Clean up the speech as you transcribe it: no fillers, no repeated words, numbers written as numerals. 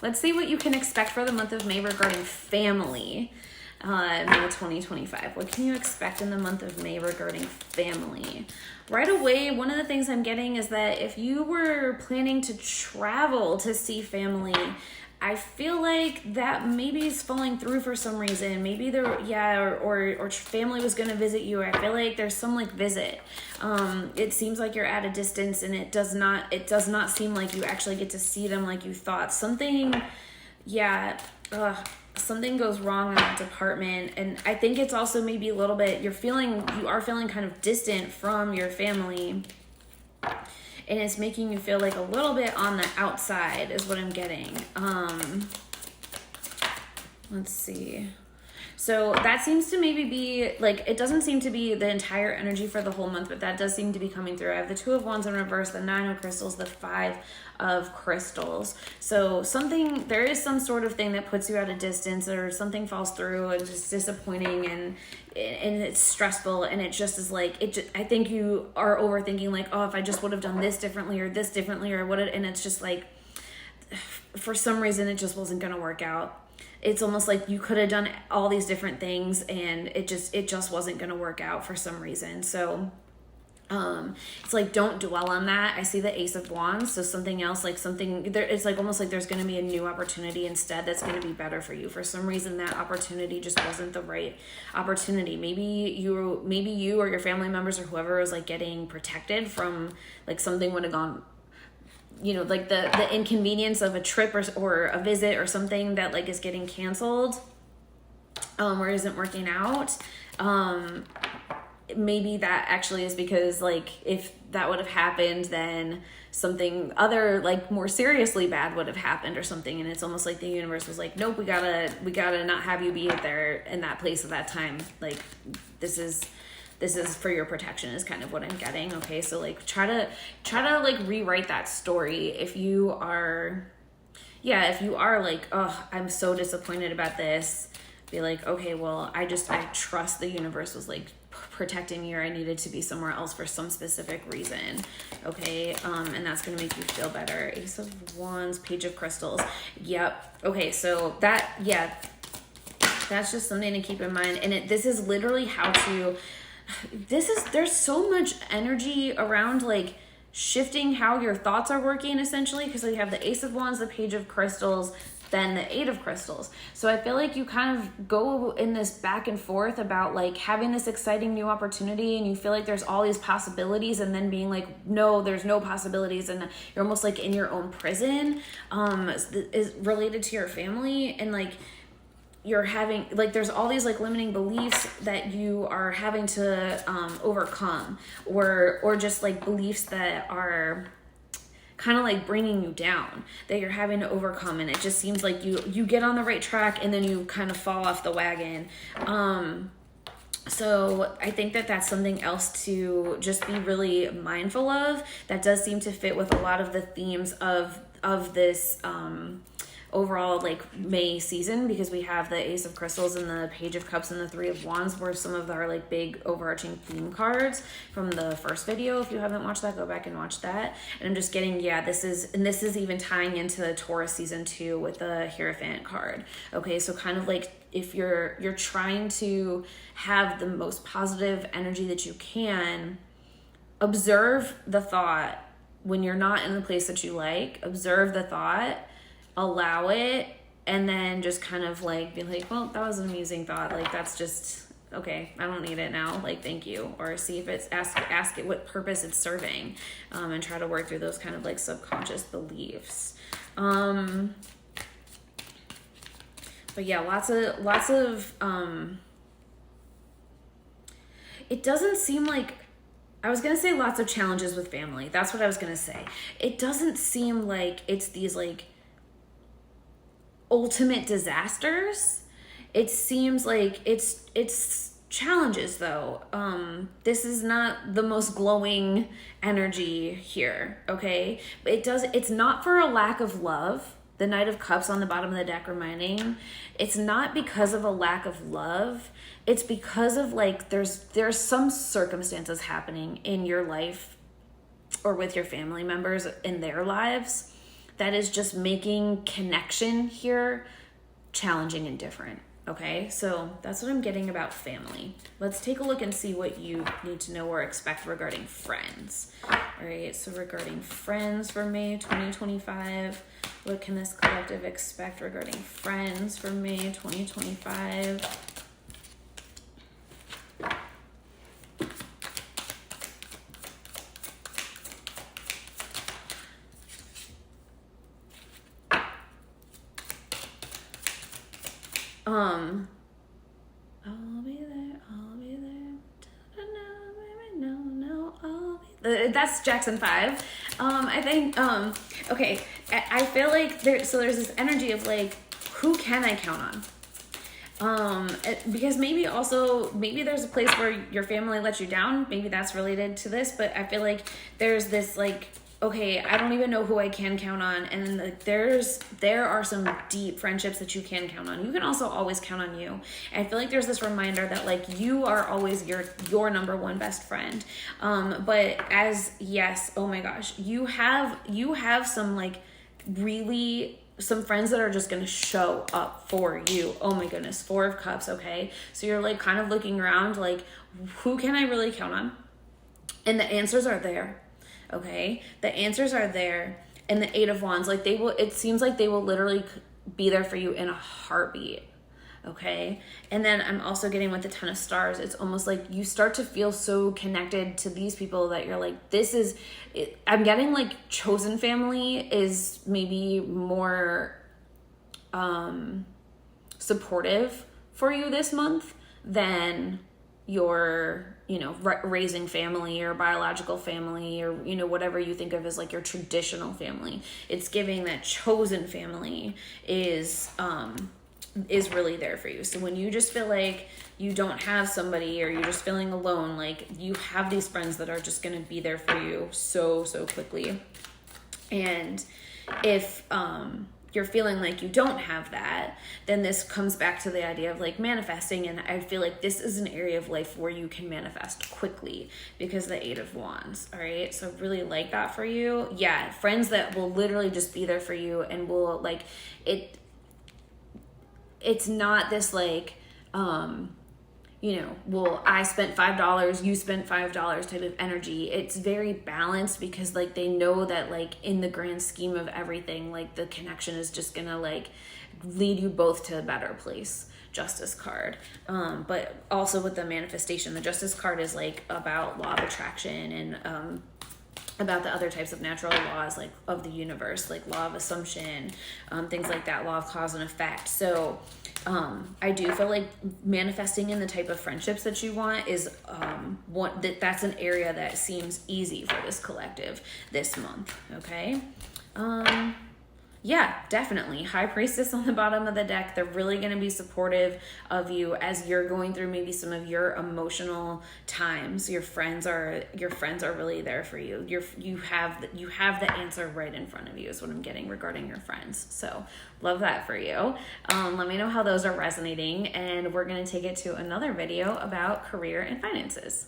Let's see what you can expect for the month of May regarding family. May 2025. What can you expect in the month of May regarding family? Right away, one of the things I'm getting is that if you were planning to travel to see family, I feel like that maybe is falling through for some reason. Maybe or family was going to visit you. I feel like there's some like visit. It seems like you're at a distance, and it does not seem like you actually get to see them like you thought. Something goes wrong in that department. And I think it's also maybe a little bit, you are feeling kind of distant from your family. And it's making you feel like a little bit on the outside is what I'm getting. Let's see. So that seems to maybe be, like, it doesn't seem to be the entire energy for the whole month, but that does seem to be coming through. I have the 2 of Wands in reverse, the 9 of Crystals, the 5 of Crystals. So there is some sort of thing that puts you at a distance, or something falls through and it's disappointing and it's stressful, and it just is like, I think you are overthinking, like, oh, if I just would have done this differently or what, and it's just like, for some reason, it just wasn't going to work out. It's almost like you could have done all these different things, and it just wasn't going to work out for some reason. So it's like, don't dwell on that. I see the Ace of Wands, so something else, like something there, it's like almost like there's going to be a new opportunity instead that's going to be better for you. For some reason, that opportunity just wasn't the right opportunity. Maybe you or your family members or whoever was like getting protected from, like, something would have gone, like the inconvenience of a trip or a visit or something that like is getting canceled, or isn't working out. Maybe that actually is because, like, if that would have happened, then something other, like, more seriously bad would have happened or something. And it's almost like the universe was like, nope, we gotta not have you be there in that place at that time. Like, this is for your protection is kind of what I'm getting. Okay. So like, try to like rewrite that story. If you are like, oh, I'm so disappointed about this, be like, okay, well, I trust the universe was like protecting me, or I needed to be somewhere else for some specific reason. Okay. And that's going to make you feel better. Ace of Wands, Page of Crystals. Yep. Okay. So that's just something to keep in mind. And this is literally there's so much energy around like shifting how your thoughts are working, essentially, because we have the Ace of Wands, the Page of Crystals, then the 8 of Crystals. So I feel like you kind of go in this back and forth about like having this exciting new opportunity, and you feel like there's all these possibilities, and then being like, no, there's no possibilities, and you're almost like in your own prison, is related to your family. And like, you're having, like, there's all these like limiting beliefs that you are having to overcome, or just like beliefs that are kind of like bringing you down, that you're having to overcome. And it just seems like you get on the right track, and then you kind of fall off the wagon. So I think that's something else to just be really mindful of. That does seem to fit with a lot of the themes of this overall like May season, because we have the Ace of Crystals and the Page of Cups and the 3 of Wands were some of our like big overarching theme cards from the first video. If you haven't watched that, go back and watch that. And I'm just getting, this is even tying into the Taurus season 2 with the Hierophant card. Okay, so kind of like, if you're trying to have the most positive energy that you can, observe the thought when you're not in the place that you like. Observe the thought, allow it, and then just kind of like be like, well, that was an amusing thought, like that's just okay, I don't need it now, like thank you. Or see if it's ask it what purpose it's serving, and try to work through those kind of like subconscious beliefs. But yeah, lots of it doesn't seem like, I was gonna say lots of challenges with family, that's what I was gonna say. It doesn't seem like it's these like ultimate disasters. It seems like it's challenges though. This is not the most glowing energy here, okay? It's not for a lack of love. The Knight of Cups on the bottom of the deck reminding, it's not because of a lack of love. It's because of like there's some circumstances happening in your life or with your family members in their lives that is just making connection here challenging and different. Okay, so that's what I'm getting about family. Let's take a look and see what you need to know or expect regarding friends. All right, so regarding friends for May 2025, what can this collective expect regarding friends for May 2025? I'll be there, I'll be there. No, I'll be there. That's Jackson 5. I think, okay, I feel like there's this energy of like, who can I count on? Because maybe there's a place where your family let you down. Maybe that's related to this, but I feel like there's this like, okay, I don't even know who I can count on. And like, there are some deep friendships that you can count on. You can also always count on you. And I feel like there's this reminder that like you are always your number one best friend. But oh my gosh, you have some like really some friends that are just going to show up for you. Oh my goodness. 4 of Cups. Okay. So you're like kind of looking around like, who can I really count on? And the answers are there. Okay. The answers are there. And the 8 of Wands, like it seems like they will literally be there for you in a heartbeat. Okay. And then I'm also getting with the 10 of Stars. It's almost like you start to feel so connected to these people that you're like, I'm getting like chosen family is maybe more supportive for you this month than your, raising family or biological family or, whatever you think of as like your traditional family. It's giving that chosen family is really there for you. So when you just feel like you don't have somebody or you're just feeling alone, like you have these friends that are just going to be there for you so quickly. And if you're feeling like you don't have that, then this comes back to the idea of like manifesting. And I feel like this is an area of life where you can manifest quickly because of the 8 of Wands. All right. So I really like that for you. Yeah. Friends that will literally just be there for you and will like it. It's not this like, well, I spent $5, you spent $5 type of energy. It's very balanced because like they know that like in the grand scheme of everything, like the connection is just gonna like lead you both to a better place. Justice card. But also with the manifestation, the Justice card is like about law of attraction and about the other types of natural laws like of the universe, like law of assumption, things like that, law of cause and effect. So I do feel like manifesting in the type of friendships that you want is that's an area that seems easy for this collective this month. Okay. Yeah, definitely. High Priestess on the bottom of the deck. They're really going to be supportive of you as you're going through maybe some of your emotional times. Your friends are really there for you. You have the answer right in front of you is what I'm getting regarding your friends. So love that for you. Let me know how those are resonating, and we're going to take it to another video about career and finances.